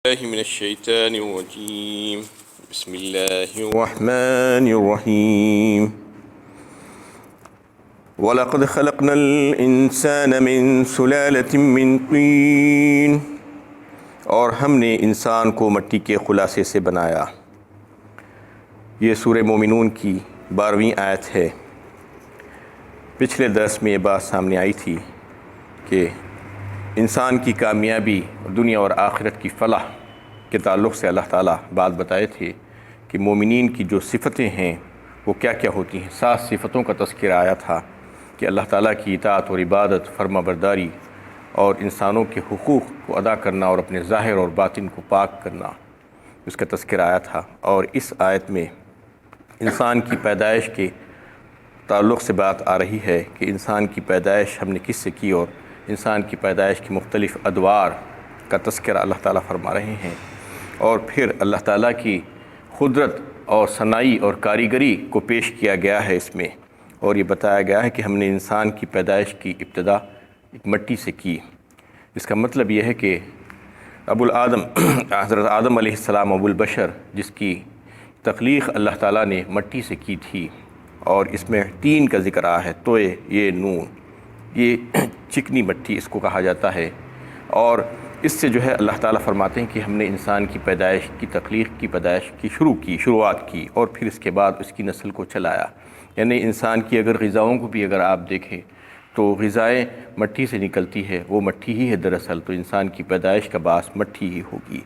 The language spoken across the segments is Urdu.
الله من الشيطان الرجيم بسم الله الرحمن الرحيم وَلَقَدْ خَلَقْنَا الْإِنسَانَ مِنْ سُلَالَةٍ مِّنْ طِينٍ، اور ہم نے انسان کو مٹی کے خلاصے سے بنایا۔ یہ سورہ مومنون کی 12ویں آیت ہے۔ پچھلے درس میں یہ بات سامنے آئی تھی کہ انسان کی کامیابی دنیا اور آخرت کی فلاح کے تعلق سے اللہ تعالیٰ بات بتائے تھے کہ مومنین کی جو صفتیں ہیں وہ کیا کیا ہوتی ہیں۔ 7 صفتوں کا تذکرہ آیا تھا کہ اللہ تعالیٰ کی اطاعت اور عبادت، فرما برداری اور انسانوں کے حقوق کو ادا کرنا اور اپنے ظاہر اور باطن کو پاک کرنا، اس کا تذکرہ آیا تھا۔ اور اس آیت میں انسان کی پیدائش کے تعلق سے بات آ رہی ہے کہ انسان کی پیدائش ہم نے کس سے کی، اور انسان کی پیدائش کی مختلف ادوار کا تذکرہ اللہ تعالیٰ فرما رہے ہیں۔ اور پھر اللہ تعالیٰ کی قدرت اور صنائی اور کاریگری کو پیش کیا گیا ہے اس میں، اور یہ بتایا گیا ہے کہ ہم نے انسان کی پیدائش کی ابتدا ایک مٹی سے کی۔ اس کا مطلب یہ ہے کہ ابو الآدم حضرت آدم علیہ السلام ابو البشر، جس کی تخلیق اللہ تعالیٰ نے مٹی سے کی تھی، اور اس میں طین کا ذکر آیا ہے، توئے یہ نون، یہ چکنی مٹی اس کو کہا جاتا ہے۔ اور اس سے جو ہے اللہ تعالیٰ فرماتے ہیں کہ ہم نے انسان کی پیدائش کی تخلیق کی پیدائش کی شروعات کی، اور پھر اس کے بعد اس کی نسل کو چلایا۔ یعنی انسان کی اگر غذاؤں کو بھی اگر آپ دیکھیں تو غذائیں مٹی سے نکلتی ہے، وہ مٹی ہی ہے دراصل، تو انسان کی پیدائش کا باعث مٹی ہی ہوگی۔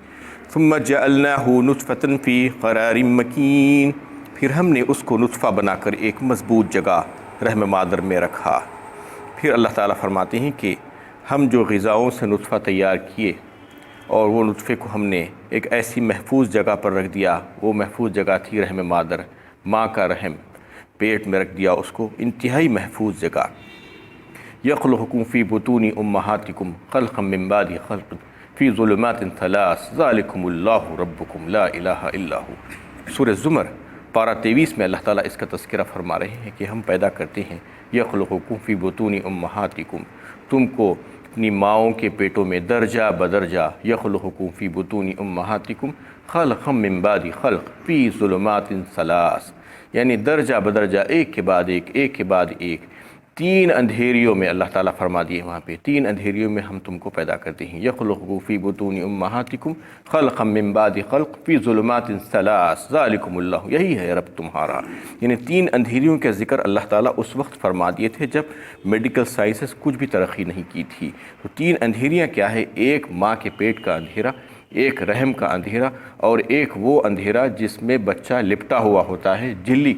ثم جعلناہ نطفۃ فی قرار مکین، پھر ہم نے اس کو نطفہ بنا کر ایک مضبوط جگہ رحم مادر میں رکھا۔ پھر اللہ تعالیٰ فرماتے ہیں کہ ہم جو غذاؤں سے نطفہ تیار کیے اور وہ نطفے کو ہم نے ایک ایسی محفوظ جگہ پر رکھ دیا، وہ محفوظ جگہ تھی رحم مادر، ماں کا رحم، پیٹ میں رکھ دیا اس کو، انتہائی محفوظ جگہ۔ یخلقکم فی بطون امہاتکم خلقا من بعد خلق فی ظلمات 3 ذالکم اللہ ربکم لا الہ الا ہو۔ سورہ زمر پارہ 23 میں اللہ تعالیٰ اس کا تذکرہ فرما رہے ہیں کہ ہم پیدا کرتے ہیں، یخلقکم فی بطون امہاتکم، تم کو اپنی ماؤں کے پیٹوں میں درجہ بدرجہ، یخلقکم فی بطون امہاتکم خلقا من بعد خلق فی ظلمات 3، یعنی درجہ بدرجہ، ایک کے بعد ایک، ایک کے بعد ایک، 3 اندھیریوں میں اللہ تعالیٰ فرما دیے وہاں پہ، 3 اندھیریوں میں ہم تم کو پیدا کرتے ہیں۔ یخلقکم فی بطون امہاتکم خلقا من بعد خلق فی ظلمات 3 ذالکم اللہ، یہی ہے رب تمہارا۔ یعنی 3 اندھیریوں کا ذکر اللہ تعالیٰ اس وقت فرما دیے تھے جب میڈیکل سائنسز کچھ بھی ترقی نہیں کی تھی۔ تو 3 اندھیریاں کیا ہے؟ ایک ماں کے پیٹ کا اندھیرا، ایک رحم کا اندھیرا، اور ایک وہ اندھیرا جس میں بچہ لپٹا ہوا ہوتا ہے، جھلی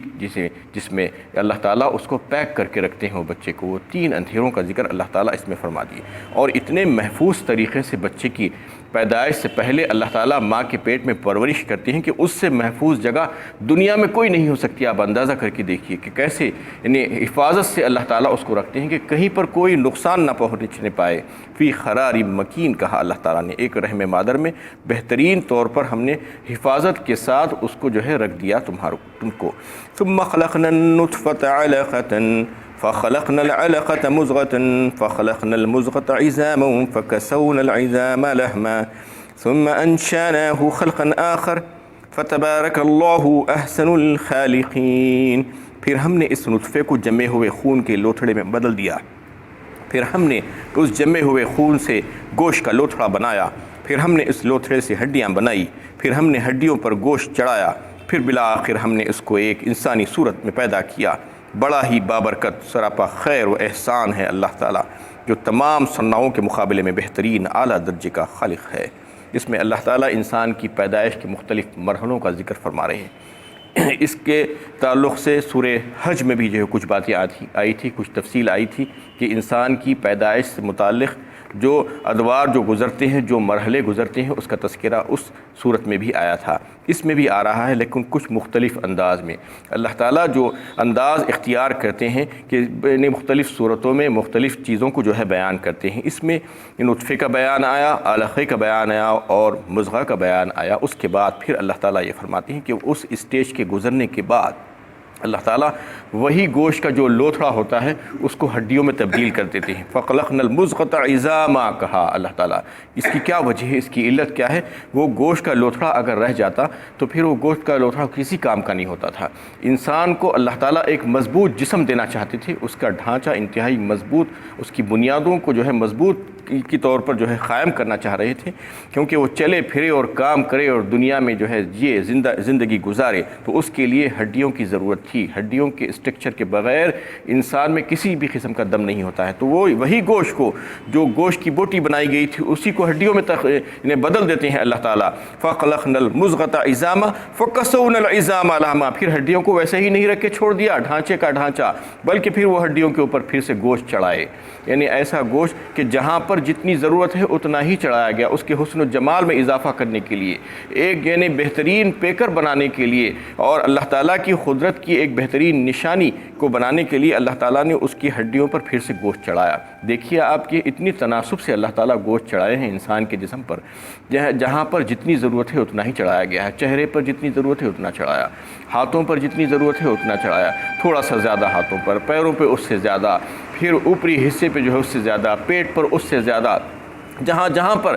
جس میں اللہ تعالیٰ اس کو پیک کر کے رکھتے ہیں وہ بچے کو۔ وہ 3 اندھیروں کا ذکر اللہ تعالیٰ اس میں فرما دیے، اور اتنے محفوظ طریقے سے بچے کی پیدائش سے پہلے اللہ تعالیٰ ماں کے پیٹ میں پرورش کرتے ہیں کہ اس سے محفوظ جگہ دنیا میں کوئی نہیں ہو سکتی۔ آپ اندازہ کر کے دیکھیے کہ کیسے یعنی حفاظت سے اللہ تعالیٰ اس کو رکھتے ہیں کہ کہیں پر کوئی نقصان نہ پہنچنے پائے۔ فی قرار مکین کہا اللہ تعالیٰ نے، ایک رحم مادر میں بہترین طور پر ہم نے حفاظت کے ساتھ اس کو جو ہے رکھ دیا تم کو۔ ثم خلقنا النطفة علقة فخلقنا العلقة مضغة فخلقنا المضغة عظاما فكسونا العظام لحما ثم أنشأناه خلقا آخر فتبارك الله أحسن الخالقين، پھر ہم نے اس نطفے کو جمے ہوئے خون کے لوتھڑے میں بدل دیا، پھر ہم نے اس جمے ہوئے خون سے گوشت کا لوتھڑا بنایا، پھر ہم نے اس لوتھڑے سے ہڈیاں بنائی، پھر ہم نے ہڈیوں پر گوشت چڑھایا، پھر بالآخر ہم نے اس کو ایک انسانی صورت میں پیدا کیا۔ بڑا ہی بابرکت سراپا خیر و احسان ہے اللہ تعالیٰ، جو تمام صنعوں کے مقابلے میں بہترین اعلیٰ درجے کا خالق ہے۔ اس میں اللہ تعالیٰ انسان کی پیدائش کے مختلف مرحلوں کا ذکر فرما رہے ہیں۔ اس کے تعلق سے سورہ حج میں بھی جو ہے کچھ باتیں آئی تھی، کچھ تفصیل آئی تھی کہ انسان کی پیدائش سے متعلق جو ادوار جو گزرتے ہیں، جو مرحلے گزرتے ہیں، اس کا تذکرہ اس صورت میں بھی آیا تھا، اس میں بھی آ رہا ہے، لیکن کچھ مختلف انداز میں۔ اللہ تعالیٰ جو انداز اختیار کرتے ہیں کہ مختلف صورتوں میں مختلف چیزوں کو جو ہے بیان کرتے ہیں، اس میں نطفے کا بیان آیا، علقے کا بیان آیا، اور مضغہ کا بیان آیا۔ اس کے بعد پھر اللہ تعالیٰ یہ فرماتے ہیں کہ اس اسٹیج کے گزرنے کے بعد اللہ تعالیٰ وہی گوشت کا جو لوتھڑا ہوتا ہے اس کو ہڈیوں میں تبدیل کر دیتے ہیں۔ فَخَلَقْنَا الْمُضْغَةَ عِظَامًا کہا اللہ تعالیٰ، اس کی کیا وجہ ہے، اس کی علت کیا ہے؟ وہ گوشت کا لوتھڑا اگر رہ جاتا تو پھر وہ گوشت کا لوتھڑا کسی کام کا نہیں ہوتا تھا۔ انسان کو اللہ تعالیٰ ایک مضبوط جسم دینا چاہتے تھے، اس کا ڈھانچہ انتہائی مضبوط، اس کی بنیادوں کو جو ہے مضبوط کی طور پر جو ہے قائم کرنا چاہ رہے تھے، کیونکہ وہ چلے پھرے اور کام کرے اور دنیا میں جو ہے یہ زندگی گزارے، تو اس کے لیے ہڈیوں کی ضرورت تھی۔ ہڈیوں کے اسٹرکچر کے بغیر انسان میں کسی بھی قسم کا دم نہیں ہوتا ہے، تو وہ وہی گوشت کو جو گوشت کی بوٹی بنائی گئی تھی اسی کو ہڈیوں میں انہیں بدل دیتے ہیں اللہ تعالیٰ۔ فَخَلَقْنَا الْمُضْغَةَ عِظَامًا فَكَسَوْنَا الْعِظَامَ لَحْمًا، پھر ہڈیوں کو ویسے ہی نہیں رکھ کے چھوڑ دیا ڈھانچے کا ڈھانچہ، بلکہ پھر وہ ہڈیوں کے اوپر پھر سے گوشت چڑھائے، یعنی ایسا گوشت کہ جہاں پر جتنی ضرورت ہے اتنا ہی چڑھایا گیا، اس کے حسن و جمال میں اضافہ کرنے کے لیے، ایک یعنی بہترین پیکر بنانے کے لیے، اور اللہ تعالیٰ کی قدرت کی ایک بہترین نشانی کو بنانے کے لیے اللہ تعالیٰ نے اس کی ہڈیوں پر پھر سے گوشت چڑھایا۔ دیکھیے آپ کے اتنی تناسب سے اللہ تعالیٰ گوشت چڑھائے ہیں انسان کے جسم پر، جہاں پر جتنی ضرورت ہے اتنا ہی چڑھایا گیا ہے، چہرے پر جتنی ضرورت ہے اتنا چڑھایا، ہاتھوں پر جتنی ضرورت ہے اتنا چڑھایا، تھوڑا سا زیادہ ہاتھوں پر، پیروں پہ اس سے زیادہ، پھر اوپری حصے پہ جو ہے اس سے زیادہ، پیٹ پر اس سے زیادہ، جہاں پر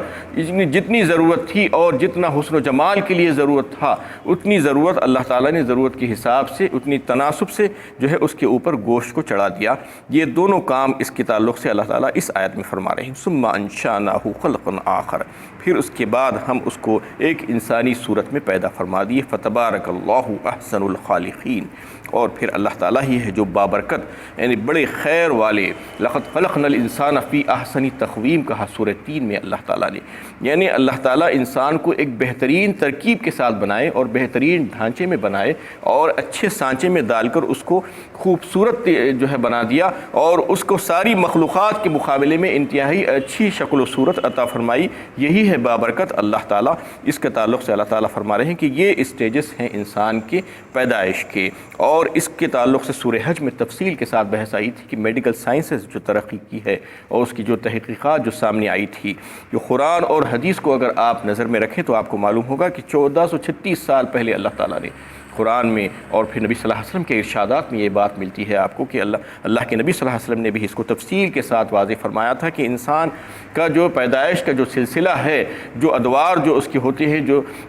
جتنی ضرورت تھی اور جتنا حسن و جمال کے لیے ضرورت تھا اتنی ضرورت اللہ تعالیٰ نے ضرورت کے حساب سے اتنی تناسب سے جو ہے اس کے اوپر گوشت کو چڑھا دیا۔ یہ دونوں کام اس کے تعلق سے اللہ تعالیٰ اس آیت میں فرما رہے ہیں، ثم انشأناه خلقا آخر، پھر اس کے بعد ہم اس کو ایک انسانی صورت میں پیدا فرما دیے، فتبارک اللہ احسن الخالقین، اور پھر اللہ تعالیٰ ہی ہے جو بابرکت یعنی بڑے خیر والے، لقد خلقنا الانسان فی احسن تقویم کہا سورہ 3 میں اللہ تعالیٰ نے، یعنی اللہ تعالیٰ انسان کو ایک بہترین ترکیب کے ساتھ بنائے اور بہترین ڈھانچے میں بنائے اور اچھے سانچے میں ڈال کر اس کو خوبصورت جو ہے بنا دیا، اور اس کو ساری مخلوقات کے مقابلے میں انتہائی اچھی شکل و صورت عطا فرمائی۔ یہی ہے بابرکت اللہ تعالیٰ۔ اس کے تعلق سے اللہ تعالیٰ فرما رہے ہیں کہ یہ اسٹیجز ہیں انسان کے پیدائش کے، اور اس کے تعلق سے سورہ حج میں تفصیل کے ساتھ بحث آئی تھی کہ میڈیکل سائنسز جو ترقی کی ہے اور اس کی جو تحقیقات جو سامنے آئی تھی، جو قرآن اور حدیث کو اگر آپ نظر میں رکھیں تو آپ کو معلوم ہوگا کہ 1436 سال پہلے اللہ تعالیٰ نے قرآن میں اور پھر نبی صلی اللہ علیہ وسلم کے ارشادات میں یہ بات ملتی ہے آپ کو کہ اللہ کے نبی صلی اللہ علیہ وسلم نے بھی اس کو تفصیل کے ساتھ واضح فرمایا تھا کہ انسان کا جو پیدائش کا جو سلسلہ ہے، جو ادوار جو اس کے ہوتے ہیں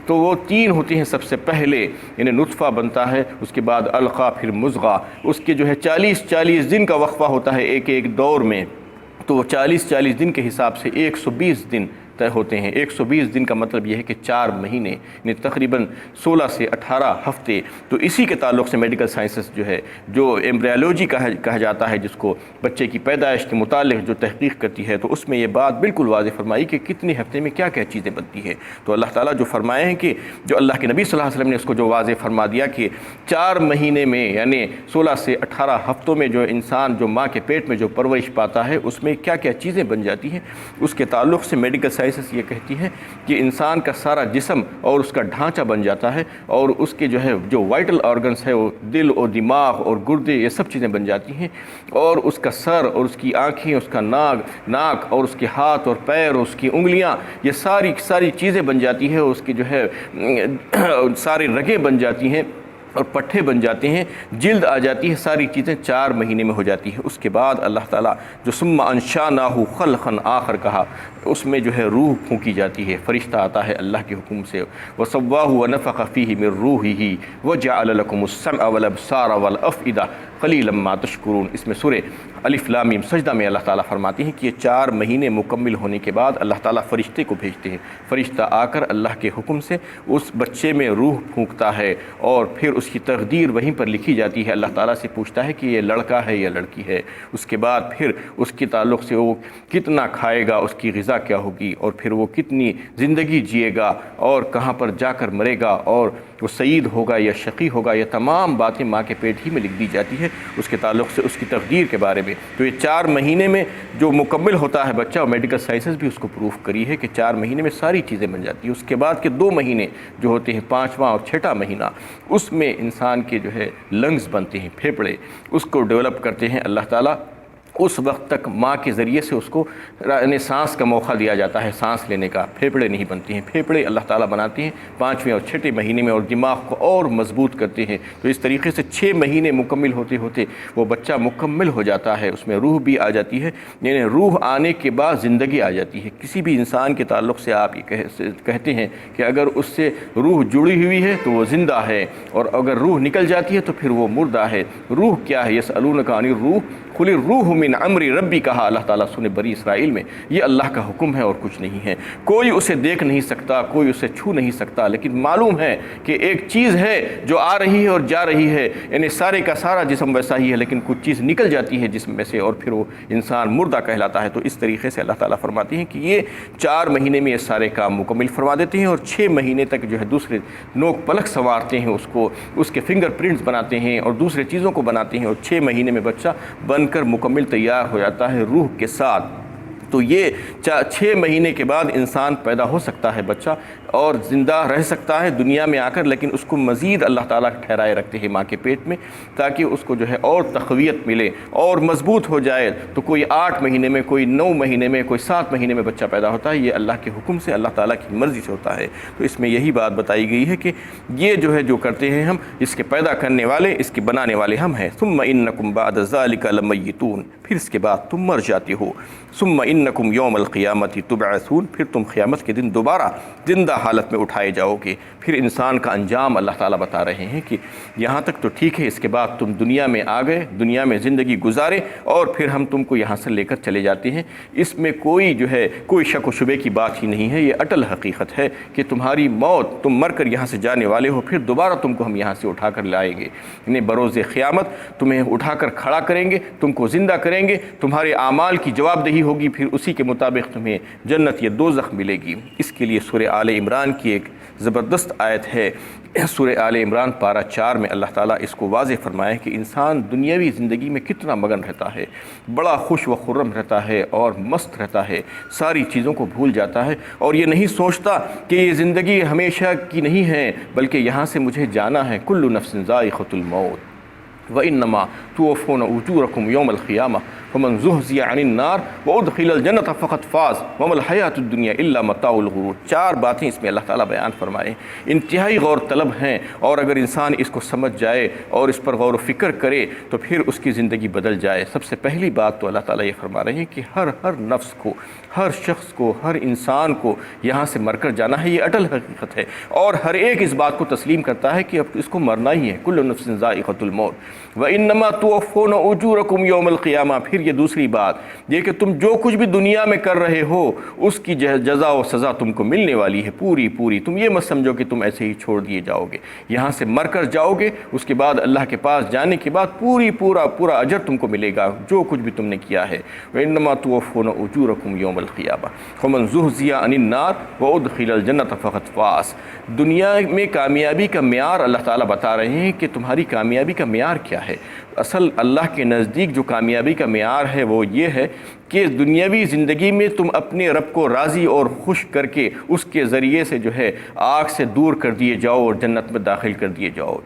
تو وہ 3 ہوتے ہیں۔ سب سے پہلے یعنی نطفہ بنتا ہے، اس کے بعد علقہ، پھر مضغہ، اس کے جو ہے 40 دن کا وقفہ ہوتا ہے ایک دور میں، تو وہ 40 دن کے حساب سے 120 دن طے ہوتے ہیں۔ 120 دن کا مطلب یہ ہے کہ 4 مہینے، یعنی تقریباً 16 سے 18 ہفتے۔ تو اسی کے تعلق سے میڈیکل سائنسز جو ہے، جو ایمبریولوجی کہا جاتا ہے، جس کو بچے کی پیدائش کے متعلق جو تحقیق کرتی ہے، تو اس میں یہ بات بالکل واضح فرمائی کہ کتنے ہفتے میں کیا کیا چیزیں بنتی ہیں۔ تو اللہ تعالیٰ جو فرمائے ہیں کہ جو اللہ کے نبی صلی اللہ علیہ وسلم نے اس کو جو واضح فرما دیا کہ 4 مہینے میں یعنی 16 سے 18 ہفتوں میں جو انسان جو ماں کے پیٹ میں جو پرورش پاتا ہے اس میں کیا کیا چیزیں بن جاتی ہیں، اس کے تعلق سے میڈیکل سائنس یہ کہتی ہے کہ انسان کا سارا جسم اور اس کا ڈھانچہ بن جاتا ہے، اور اس کے جو ہے جو وائٹل آرگنز ہے، وہ دل اور دماغ اور گردے، یہ سب چیزیں بن جاتی ہیں، اور اس کا سر اور اس کی آنکھیں، اس کا ناک اور اس کے ہاتھ اور پیر اور اس کی انگلیاں، یہ ساری چیزیں بن جاتی ہیں، اس کی جو ہے ساری رگیں بن جاتی ہیں اور پٹھے بن جاتے ہیں، جلد آ جاتی ہے، ساری چیزیں 4 مہینے میں ہو جاتی ہیں۔ اس کے بعد اللہ تعالیٰ جو ثم انشأناه خلقا آخر کہا، اس میں جو ہے روح پھونکی جاتی ہے، فرشتہ آتا ہے اللہ کے حکم سے، وَصَوَّاهُ وَنَفَخَ فِيهِ مِن رُوحِهِ وَجَعَلَ لَكُمُ السَّمْعَ وَالْأَبْصَارَ وَالْأَفْئِدَةَ قَلِيلًا مَا تَشْكُرُونَ۔ اس میں سورہ الف لام میم سجدہ میں اللہ تعالیٰ فرماتے ہیں کہ یہ 4 مہینے مکمل ہونے کے بعد اللہ تعالیٰ فرشتے کو بھیجتے ہیں، فرشتہ آ کر اللہ کے حکم سے اس بچے میں روح پھونکتا ہے، اور پھر اس کی تقدیر وہیں پر لکھی جاتی ہے۔ اللہ تعالیٰ سے پوچھتا ہے کہ یہ لڑکا ہے یا لڑکی ہے، اس کے بعد پھر اس کے تعلق سے وہ کتنا کھائے گا، اس کی غذا کیا ہوگی، اور پھر وہ کتنی زندگی جیے گا، اور کہاں پر جا کر مرے گا، اور وہ سعید ہوگا یا شقی ہوگا، یہ تمام باتیں ماں کے پیٹ ہی میں لکھ دی جاتی ہے اس کے تعلق سے، اس کی تقدیر کے بارے میں۔ تو یہ 4 مہینے میں جو مکمل ہوتا ہے بچہ، اور میڈیکل سائنسز بھی اس کو پروف کری ہے کہ 4 مہینے میں ساری چیزیں بن جاتی ہیں۔ اس کے بعد کے 2 مہینے جو ہوتے ہیں، 5واں اور 6واں مہینہ، اس میں انسان کے جو ہے لنگز بنتے ہیں، پھیپھڑے، اس کو ڈیولپ کرتے ہیں اللہ تعالیٰ، اس وقت تک ماں کے ذریعے سے اس کو سانس کا موقع دیا جاتا ہے، سانس لینے کا۔ پھیپھڑے نہیں بنتی ہیں، پھیپھڑے اللہ تعالیٰ بناتے ہیں 5ویں اور 6ٹھے مہینے میں، اور دماغ کو اور مضبوط کرتے ہیں۔ تو اس طریقے سے 6 مہینے مکمل ہوتے ہوتے وہ بچہ مکمل ہو جاتا ہے، اس میں روح بھی آ جاتی ہے، یعنی روح آنے کے بعد زندگی آ جاتی ہے۔ کسی بھی انسان کے تعلق سے آپ یہ کہتے ہیں کہ اگر اس سے روح جڑی ہوئی ہے تو وہ زندہ ہے، اور اگر روح نکل جاتی ہے تو پھر وہ مردہ ہے۔ روح کیا ہے؟ یسألونک عن الروح قل الروح من امر ربی، کہا اللہ تعالیٰ سورہ بنی اسرائیل میں۔ یہ اللہ کا حکم ہے اور کچھ نہیں ہے۔ کوئی اسے دیکھ نہیں سکتا، کوئی اسے چھو نہیں سکتا، لیکن معلوم ہے کہ ایک چیز ہے جو آ رہی ہے اور جا رہی ہے، یعنی سارے کا سارا جسم ویسا ہی ہے، لیکن کچھ چیز نکل جاتی ہے جسم میں سے اور پھر وہ انسان مردہ کہلاتا ہے۔ تو اس طریقے سے اللہ تعالیٰ فرماتے ہیں کہ یہ 4 مہینے میں یہ سارے کام مکمل فرما دیتے ہیں، اور 6 مہینے تک جو ہے دوسرے نوک پلک سنوارتے ہیں، اس کو، اس کے فنگر پرنٹس بناتے ہیں اور دوسرے چیزوں کو بناتے ہیں، اور 6 مہینے میں بچہ بن کر مکمل تیار ہو جاتا ہے روح کے ساتھ۔ تو یہ 6 مہینے کے بعد انسان پیدا ہو سکتا ہے بچہ، اور زندہ رہ سکتا ہے دنیا میں آ کر، لیکن اس کو مزید اللہ تعالیٰ ٹھہرائے رکھتے ہیں ماں کے پیٹ میں، تاکہ اس کو جو ہے اور تقویت ملے اور مضبوط ہو جائے۔ تو کوئی 8 مہینے میں، کوئی 9 مہینے میں، کوئی 7 مہینے میں بچہ پیدا ہوتا ہے۔ یہ اللہ کے حکم سے، اللہ تعالیٰ کی مرضی سے ہوتا ہے۔ تو اس میں یہی بات بتائی گئی ہے کہ یہ جو ہے جو کرتے ہیں ہم، اس کے پیدا کرنے والے، اس کے بنانے والے ہم ہیں۔ ثم انکم بعد ذلک لمیتون، پھر اس کے بعد تم مر جاتے ہو۔ ثم انکم یوم القیامت تبعثون، پھر تم قیامت کے دن دوبارہ زندہ حالت میں اٹھائے جاؤ گے۔ پھر انسان کا انجام اللہ تعالیٰ بتا رہے ہیں کہ یہاں تک تو ٹھیک ہے، اس کے بعد تم دنیا میں آ گئے، دنیا میں زندگی گزارے، اور پھر ہم تم کو یہاں سے لے کر چلے جاتے ہیں۔ اس میں کوئی جو ہے کوئی شک و شبے کی بات ہی نہیں ہے، یہ اٹل حقیقت ہے کہ تمہاری موت، تم مر کر یہاں سے جانے والے ہو، پھر دوبارہ تم کو ہم یہاں سے اٹھا کر لائیں گے، یعنی بروز قیامت تمہیں اٹھا کر کھڑا کریں گے، تم کو زندہ کریں گے، تمہارے اعمال کی جواب دہی ہوگی، پھر اسی کے مطابق تمہیں جنت یا دوزخ ملے گی۔ اس کے لیے سورہ آل عمران کی ایک زبردست آیت ہے، سورہ آل عمران پارہ 4 میں اللہ تعالیٰ اس کو واضح فرمایا کہ انسان دنیاوی زندگی میں کتنا مگن رہتا ہے، بڑا خوش و خرم رہتا ہے اور مست رہتا ہے، ساری چیزوں کو بھول جاتا ہے، اور یہ نہیں سوچتا کہ یہ زندگی ہمیشہ کی نہیں ہے، بلکہ یہاں سے مجھے جانا ہے۔ کل نفس ذائقۃ الموت وَإِنَّمَا تُوَفُّونَ أُجُورَكُمْ يَوْمَ الْقِيَامَةِ فَمَنْ زُحْزِحَ عَنِ النَّارِ وَأُدْخِلَ الْجَنَّةَ فَقَدْ فَازَ وَمَا الْحَيَاةُ الدُّنْيَا إِلَّا مَتَاعُ الْغُرُورِ۔ 4 باتیں اس میں اللہ تعالیٰ بیان فرمائے، انتہائی غور طلب ہیں، اور اگر انسان اس کو سمجھ جائے اور اس پر غور و فکر کرے تو پھر اس کی زندگی بدل جائے۔ سب سے پہلی بات تو اللہ تعالیٰ یہ فرما رہے ہیں کہ ہر نفس کو، ہر شخص کو، ہر انسان کو یہاں سے مر کر جانا ہے، یہ اٹل حقیقت ہے، اور ہر ایک اس بات کو تسلیم کرتا ہے کہ اب اس کو مرنا ہی ہے۔ کل نفس ذائقۃ الموت وَإِنَّمَا تُوَفُّونَ أُجُورَكُمْ يَوْمَ الْقِيَامَةِ۔ پھر یہ دوسری بات یہ کہ تم جو کچھ بھی دنیا میں کر رہے ہو اس کی جزا و سزا تم کو ملنے والی ہے پوری پوری۔ تم یہ مت سمجھو کہ تم ایسے ہی چھوڑ دیے جاؤ گے، یہاں سے مر کر جاؤ گے، اس کے بعد اللہ کے پاس جانے کے بعد پورا اجر تم کو ملے گا جو کچھ بھی تم نے کیا ہے۔ وَإِنَّمَا تُوَفُّونَ أُجُورَكُمْ يَوْمَ الْقِيَامَةِ فَمَنْ زُحْزِحَ عَنِ النَّارِ وَأُدْخِلَ الْجَنَّةَ فَقَدْ فَازَ۔ دنیا میں کامیابی کا معیار اللہ تعالیٰ بتا رہے ہیں کہ تمہاری کامیابی کا معیار کیا ہے۔ اصل اللہ کے نزدیک جو کامیابی کا معیار ہے وہ یہ ہے کہ دنیاوی زندگی میں تم اپنے رب کو راضی اور خوش کر کے اس کے ذریعے سے جو ہے آگ سے دور کر دیے جاؤ اور جنت میں داخل کر دیے جاؤ۔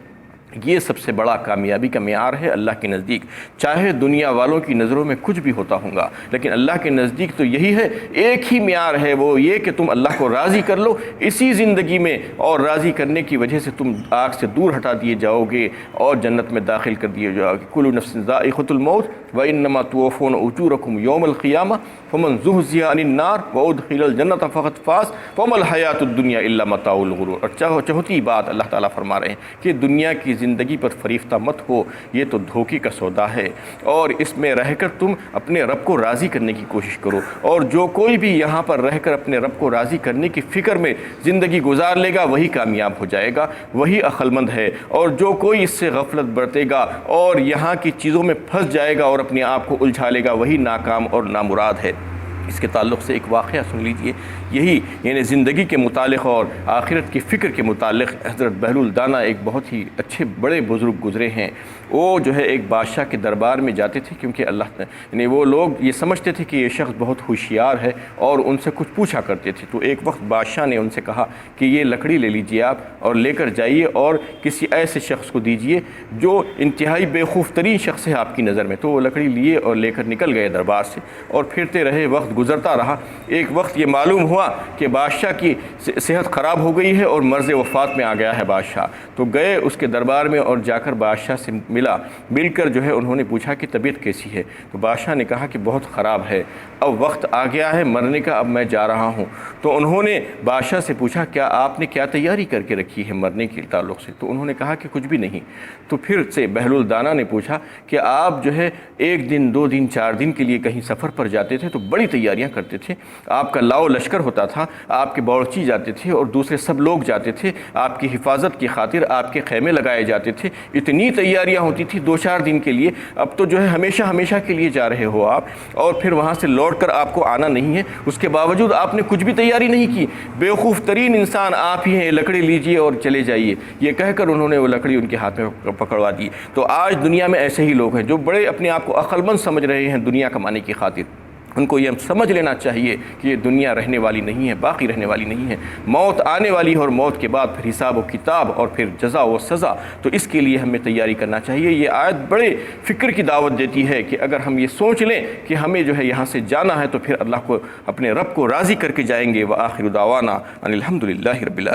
یہ سب سے بڑا کامیابی کا معیار ہے اللہ کے نزدیک، چاہے دنیا والوں کی نظروں میں کچھ بھی ہوتا ہوگا، لیکن اللہ کے نزدیک تو یہی ہے، ایک ہی معیار ہے، وہ یہ کہ تم اللہ کو راضی کر لو اسی زندگی میں، اور راضی کرنے کی وجہ سے تم آگ سے دور ہٹا دیے جاؤ گے اور جنت میں داخل کر دیے جاؤ گے۔ کل نفس ذائقۃ الموت وَإِنَّمَا تُوَفُّونَ أُجُورَكُمْ يَوْمَ الْقِيَامَةِ فَمَنْ زُحْزِحَ عَنِ النَّارِ وَأُدْخِلَ الْجَنَّةَ فَقَدْ فَازَ وَمَا الْحَيَاةُ الدُّنْيَا إِلَّا مَتَاعُ الْغُرُورِ۔ اور چوتھی بات اللہ تعالیٰ فرما رہے ہیں کہ دنیا کی زندگی پر فریفتہ مت ہو، یہ تو دھوکے کا سودا ہے، اور اس میں رہ کر تم اپنے رب کو راضی کرنے کی کوشش کرو، اور جو کوئی بھی یہاں پر رہ کر اپنے رب کو راضی کرنے کی فکر میں زندگی گزار لے گا وہی کامیاب ہو جائے گا، وہی عقل مند ہے، اور جو کوئی اس سے غفلت برتے گا اور یہاں کی چیزوں میں پھنس جائے گا اور اپنے آپ کو الجھا لے گا وہی ناکام اور نامراد ہے۔ اس کے تعلق سے ایک واقعہ سن لیجئے. یہی یعنی زندگی کے متعلق اور آخرت کی فکر کے متعلق حضرت بہلول دانا ایک بہت ہی اچھے بڑے بزرگ گزرے ہیں. وہ جو ہے ایک بادشاہ کے دربار میں جاتے تھے، کیونکہ اللہ یعنی وہ لوگ یہ سمجھتے تھے کہ یہ شخص بہت ہوشیار ہے اور ان سے کچھ پوچھا کرتے تھے. تو ایک وقت بادشاہ نے ان سے کہا کہ یہ لکڑی لے لیجئے آپ اور لے کر جائیے اور کسی ایسے شخص کو دیجئے جو انتہائی بیوقوف ترین شخص ہے آپ کی نظر میں. تو وہ لکڑی لیے اور لے کر نکل گئے دربار سے اور پھرتے رہے. وقت گزرتا رہا. ایک وقت یہ معلوم ہوا کہ بادشاہ کی صحت خراب ہو گئی ہے اور مرض وفات میں آ گیا ہے بادشاہ. تو گئے اس کے دربار میں اور جا کر بادشاہ سے مل کر جو ہے انہوں نے پوچھا کہ طبیعت کیسی ہے. تو بادشاہ نے کہا کہ بہت خراب ہے، اب وقت آ گیا ہے مرنے کا، اب میں جا رہا ہوں. تو انہوں نے بادشاہ سے پوچھا کیا آپ نے کیا تیاری کر کے رکھی ہے مرنے کے تعلق سے؟ تو انہوں نے کہا کہ کچھ بھی نہیں. تو پھر سے بہلول دانا نے پوچھا کہ آپ جو ہے 1 دن 2 دن 4 دن کے لیے کہیں سفر پر جاتے تھے تو بڑی تیاریاں کرتے تھے، آپ کا لاؤ لشکر ہوتا تھا، آپ کے باورچی جاتے تھے اور دوسرے سب لوگ جاتے تھے، آپ کی حفاظت کی خاطر آپ کے خیمے لگائے جاتے تھے، اتنی تیاریاں ہوتی تھی 2-4 دن کے لیے. اب تو جو ہے ہمیشہ ہمیشہ کے لیے جا رہے ہو آپ اور پھر وہاں سے لوٹ کر آپ کو آنا نہیں ہے، اس کے باوجود آپ نے کچھ بھی تیاری نہیں کی. بیوقوف ترین انسان آپ ہی ہیں، لکڑی لیجئے اور چلے جائیے. یہ کہہ کر انہوں نے وہ لکڑی ان کے ہاتھ میں پکڑوا دی. تو آج دنیا میں ایسے ہی لوگ ہیں جو بڑے اپنے آپ کو عقل مند سمجھ رہے ہیں دنیا کمانے کی خاطر. ان کو یہ سمجھ لینا چاہیے کہ یہ دنیا رہنے والی نہیں ہے، باقی رہنے والی نہیں ہے. موت آنے والی ہے اور موت کے بعد پھر حساب و کتاب اور پھر جزا و سزا. تو اس کے لیے ہمیں تیاری کرنا چاہیے. یہ آیت بڑے فکر کی دعوت دیتی ہے کہ اگر ہم یہ سوچ لیں کہ ہمیں جو ہے یہاں سے جانا ہے تو پھر اللہ کو اپنے رب کو راضی کر کے جائیں گے. وآخر دعوانا ان الحمد للہ رب العالمین.